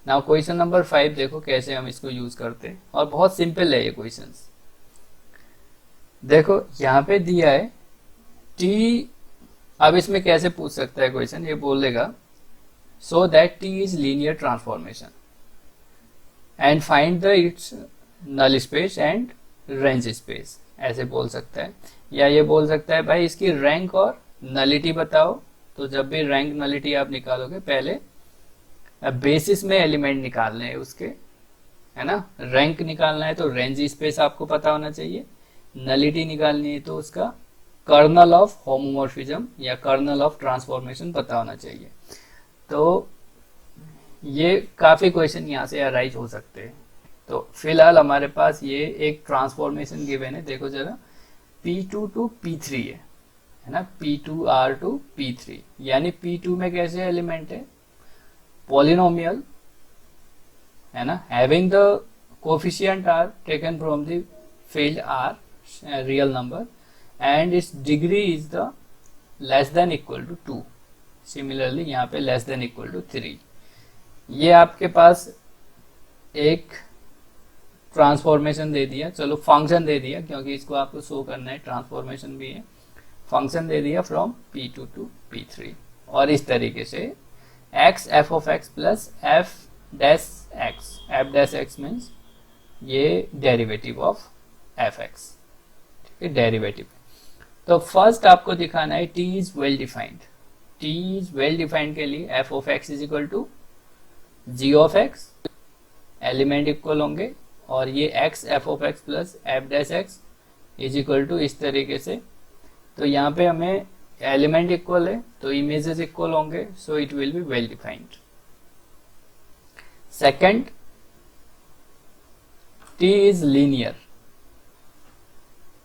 Now question number 5 देखो कैसे हम इसको यूज करते हैं, और बहुत सिंपल है ये क्वेश्चंस। देखो यहाँ पे दिया है टी, अब इसमें कैसे पूछ सकता है क्वेश्चन, ये बोलेगा so that T is linear transformation and find the its null space and range space, ऐसे बोल सकता है। या ये बोल सकता है भाई इसकी रैंक और नलिटी बताओ। तो जब भी रैंक नलिटी आप निकालोगे पहले बेसिस में एलिमेंट निकालने हैं उसके, है ना। रैंक निकालना है तो रेंज स्पेस आपको पता होना चाहिए, नलिटी निकालनी है तो उसका कर्नल ऑफ होमोमॉर्फिज्म या कर्नल ऑफ ट्रांसफॉर्मेशन पता होना चाहिए। तो ये काफी क्वेश्चन यहाँ से अराइज हो सकते हैं। तो फिलहाल हमारे पास ये एक ट्रांसफॉर्मेशन गिवन है, देखो जरा P2 टू P3 है ना, P2R टू P3, यानी P2 में कैसे एलिमेंट है, पॉलिनोमियल, है ना, having the coefficient are taken from the field R, real number, and its degree is the less than equal to 2। Similarly यहाँ पे लेस देन इक्वल टू 3। ये आपके पास एक ट्रांसफॉर्मेशन दे दिया, चलो फंक्शन दे दिया क्योंकि इसको आपको शो करना है, ट्रांसफॉर्मेशन भी है, फंक्शन दे दिया फ्रॉम P2 टू P3। और इस तरीके से x f of x plus f dash x means ये डेरिवेटिव ऑफ fx, ठीक है, डेरिवेटिव। तो फर्स्ट आपको दिखाना है t is well defined. t is well defined के लिए f of x is equal to g of x, element equal होंगे, और ये x f of x plus f dash x is equal to इस तरीके से। तो यहाँ पे हमें एलिमेंट इक्वल है तो इमेजेस इक्वल होंगे, so it will be well defined. Second, t is linear,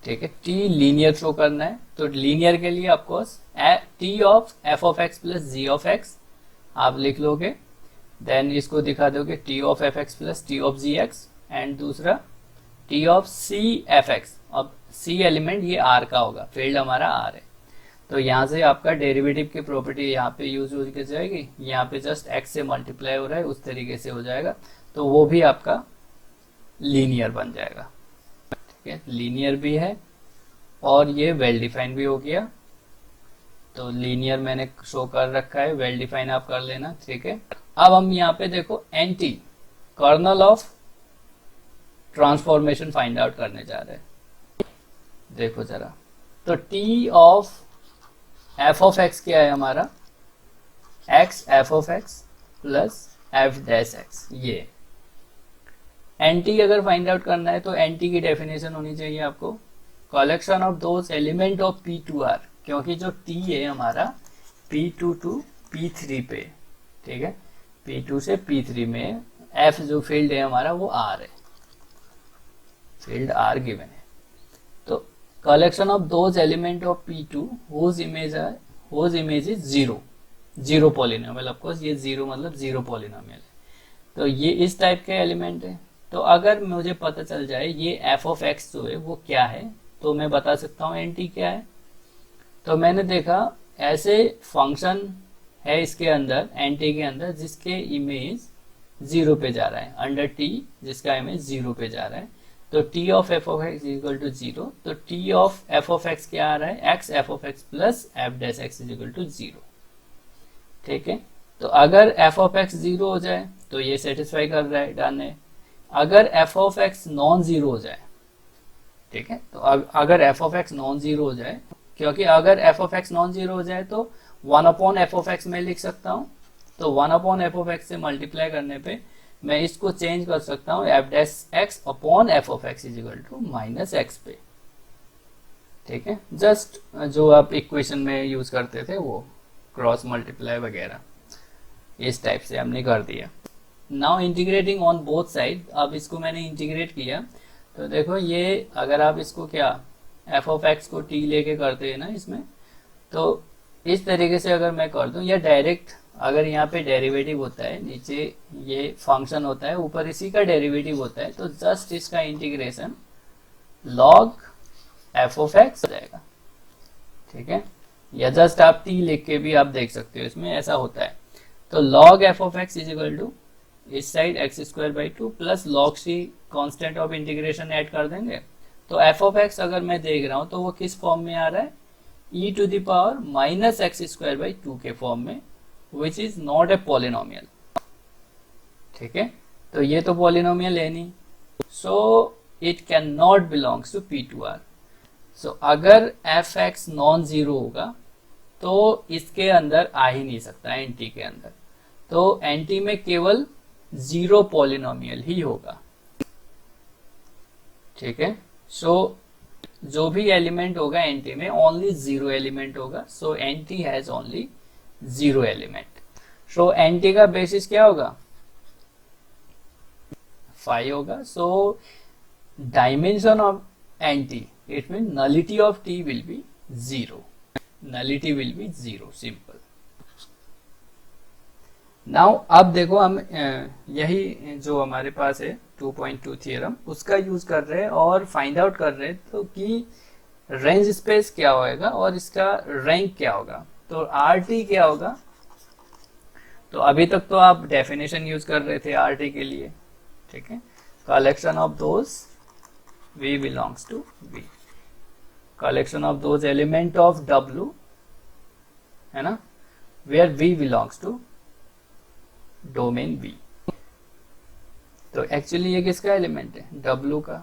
ठीक है, t लीनियर शो करना है। तो लीनियर के लिए आपको t of f of x plus g of x आप लिख लोगे, देन इसको दिखा दोगे t of fx plus t of gx, and दूसरा t ऑफ c fx। अब c एलिमेंट ये r का होगा, फील्ड हमारा r है, तो यहाँ से आपका डेरिवेटिव की प्रॉपर्टी यहाँ पे यूज हो जाएगी, यहाँ पे जस्ट x से मल्टीप्लाई हो रहा है उस तरीके से हो जाएगा, तो वो भी आपका लीनियर बन जाएगा, ठीक है, लीनियर भी है और ये वेल डिफाइन भी हो गया। तो लीनियर मैंने शो कर रखा है, वेल डिफाइन आप कर लेना, ठीक है। अब हम यहाँ पे देखो N T kernel of transformation find out करने जा रहे हैं। देखो जरा, तो t of f of x क्या है हमारा, x f of x plus f dash x। ये एंटी अगर फाइंड आउट करना है तो एंटी की डेफिनेशन होनी चाहिए आपको, collection of those element of P2R, क्योंकि जो t है हमारा P2 टू P3 पे, ठीक है, P2 से P3 में f जो फील्ड है हमारा वो r है, फील्ड r गिवन है। तो collection of those element of P2 whose image is zero polynomial, of course ये जीरो मतलब जीरो पॉलिनोमियल है, तो ये इस टाइप के एलिमेंट है। तो अगर मुझे पता चल जाए ये f ऑफ x जो है वो क्या है, तो मैं बता सकता हूँ एंटी क्या है। तो मैंने देखा ऐसे फंक्शन है इसके अंदर, एंटी के अंदर, जिसके इमेज 0 पे जा रहा है, अंडर t जिसका इमेज 0 पे जा रहा है, तो t of f of x equal to 0, तो t of f of x क्या आ रहा है, x f of x plus f dash x equal to 0, ठीक है। तो अगर f ऑफ x 0 हो जाए तो ये सेटिस्फाई कर रहा है, डन है। अगर f of x non zero हो जाए, ठीक है, तो अगर f of x non zero हो जाए, क्योंकि अगर f of x non zero हो जाए तो 1 अपॉन f ऑफ x में लिख सकता हूँ, तो 1 अपॉन f ऑफ x से मल्टीप्लाई करने पे मैं इसको चेंज कर सकता हूँ f dash x upon f of x is equal to minus x पे, ठीक है, जस्ट जो आप इक्वेशन में यूज करते थे वो क्रॉस मल्टीप्लाई वगैरह, इस टाइप से हमने कर दिया। Now integrating on both side, अब इसको मैंने इंटीग्रेट किया, तो देखो ये अगर आप इसको क्या f ऑफ x को t लेके करते हैं ना इसमें, तो इस तरीके से अगर मैं कर दूं, या डायरेक्ट अगर यहाँ पे डेरिवेटिव होता है, नीचे ये फंक्शन होता है, ऊपर इसी का डेरिवेटिव होता है, तो जस्ट इसका integration log f of x हो जाएगा, ठीक है, या जस्ट आप t लिख के भी आप देख सकते हो, इसमें ऐसा होता है। तो log f of x is equal to इस side x square by two plus log C constant of integration add कर देंगे। तो एफ ऑफ एक्स अगर मैं देख रहा हूं तो वो किस फॉर्म में आ रहा है, e to the power minus x square by two के फॉर्म में, which is not a polynomial. ठीक है, तो ये तो पॉलिनोमियल है नहीं, so it cannot belongs to P two R. So अगर एफ एक्स नॉन जीरो होगा तो इसके अंदर आ ही नहीं सकता एनटी के अंदर, तो एनटी में केवल जीरो पॉलिनोमियल ही होगा। ठीक है, सो जो भी एलिमेंट होगा एनटी में ओनली जीरो एलिमेंट होगा, so NT has only zero element. So NT का बेसिस क्या होगा, 5 होगा। So dimension of NT, it mean nullity of T will be zero, nullity will be zero, simple. Now अब देखो हम यही जो हमारे पास है 2.2 थियरम उसका यूज कर रहे हैं और फाइंड आउट कर रहे हैं तो कि रेंज स्पेस क्या होएगा और इसका रैंक क्या होगा। तो आर टी क्या होगा, तो अभी तक तो आप डेफिनेशन यूज कर रहे थे आर टी के लिए। ठीक है, collection of those V belongs to V, collection of those element of W है ना, where V belongs to domain V। तो एक्चुअली ये किसका एलिमेंट है, W का।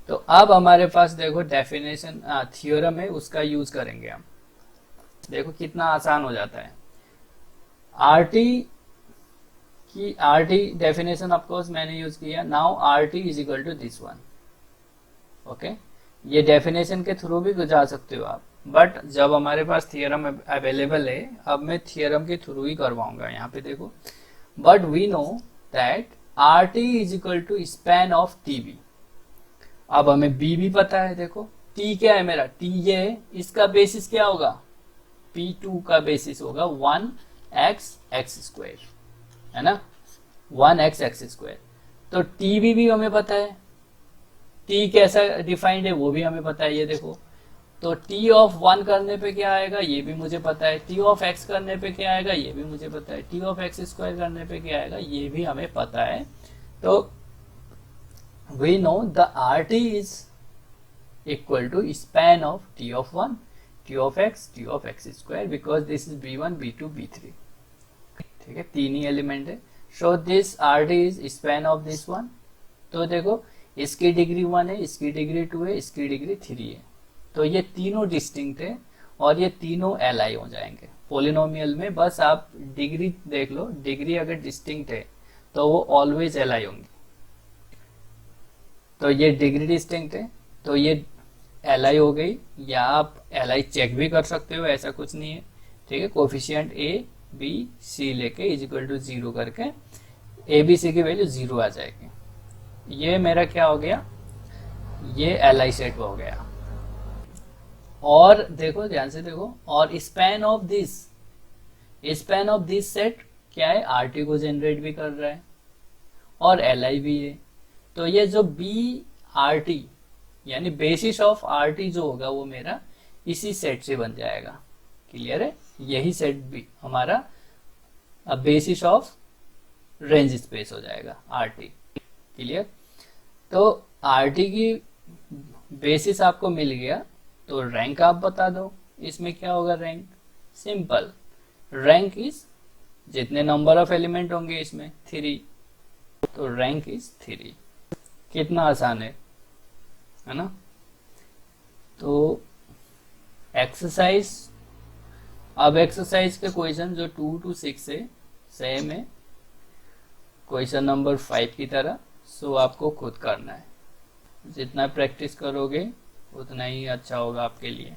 तो अब हमारे पास देखो डेफिनेशन थियोरम है, उसका यूज करेंगे हम। देखो कितना आसान हो जाता है। आर टी कि आर टी डेफिनेशन ऑफकोर्स मैंने यूज किया। Now R T is equal to this one. Okay, ये डेफिनेशन के थ्रू भी जा सकते हो आप, बट जब हमारे पास थियरम अवेलेबल है, अब मैं थियरम के थ्रू ही करवाऊंगा। यहाँ पे देखो, but we know that R T is equal to span of T B. अब हमें बी भी पता है। देखो टी क्या है मेरा, टी ये है, इसका बेसिस क्या होगा, P2 का बेसिस होगा 1x एक्स स्क्वायर, है ना, 1x एक्स स्क्वायर। तो टी भी हमें पता है, टी कैसा डिफाइंड है वो भी हमें पता है। ये देखो, तो टी ऑफ 1 करने पे क्या आएगा ये भी मुझे पता है, टी ऑफ x करने पे क्या आएगा ये भी मुझे पता है, टी ऑफ एक्स स्क्वायर करने पे क्या आएगा ये भी हमें पता है। तो we know the R T is equal to span of T of 1, T of X square, because this is b1 b2 b3। ठीक है, तीन ही एलिमेंट है। So this R T is span of this one. तो देखो इसकी degree 1 है, इसकी डिग्री 2 है, इसकी डिग्री 3 है। तो ये तीनों डिस्टिंक्ट है और ये तीनों एलाई हो जाएंगे पोलिनोमियल में। बस आप डिग्री देख लो, डिग्री अगर डिस्टिंक्ट है तो वो ऑलवेज एलाई होंगी। तो ये डिग्री डिस्टिंक्ट है तो ये एलाई हो गई, या आप एलाई चेक भी कर सकते हो, ऐसा कुछ नहीं है। ठीक है, कोफिशिएंट ए बी सी लेके इज इक्वल टू 0 करके ए बी सी की वैल्यू 0 आ जाएगी। ये मेरा क्या हो गया, ये एल आई सेट हो गया। और देखो ध्यान से देखो, और स्पैन ऑफ दिस सेट क्या है, आर टी को जनरेट भी कर रहा है और एल आई भी है। तो ये जो बी आर टी यानी बेसिस ऑफ आर टी जो होगा वो मेरा इसी सेट से बन जाएगा। क्लियर है, यही सेट भी हमारा बेसिस ऑफ रेंज स्पेस हो जाएगा आर टी। क्लियर, तो आर टी की बेसिस आपको मिल गया, तो रैंक आप बता दो। इसमें क्या होगा रैंक, सिंपल, रैंक इज जितने नंबर ऑफ एलिमेंट होंगे इसमें 3, तो रैंक इज 3। कितना आसान है ना। तो एक्सरसाइज, अब एक्सरसाइज के क्वेश्चन जो 2 to 6 है सेम है क्वेश्चन नंबर 5 की तरह। सो आपको खुद करना है, जितना प्रैक्टिस करोगे उतना ही अच्छा होगा आपके लिए।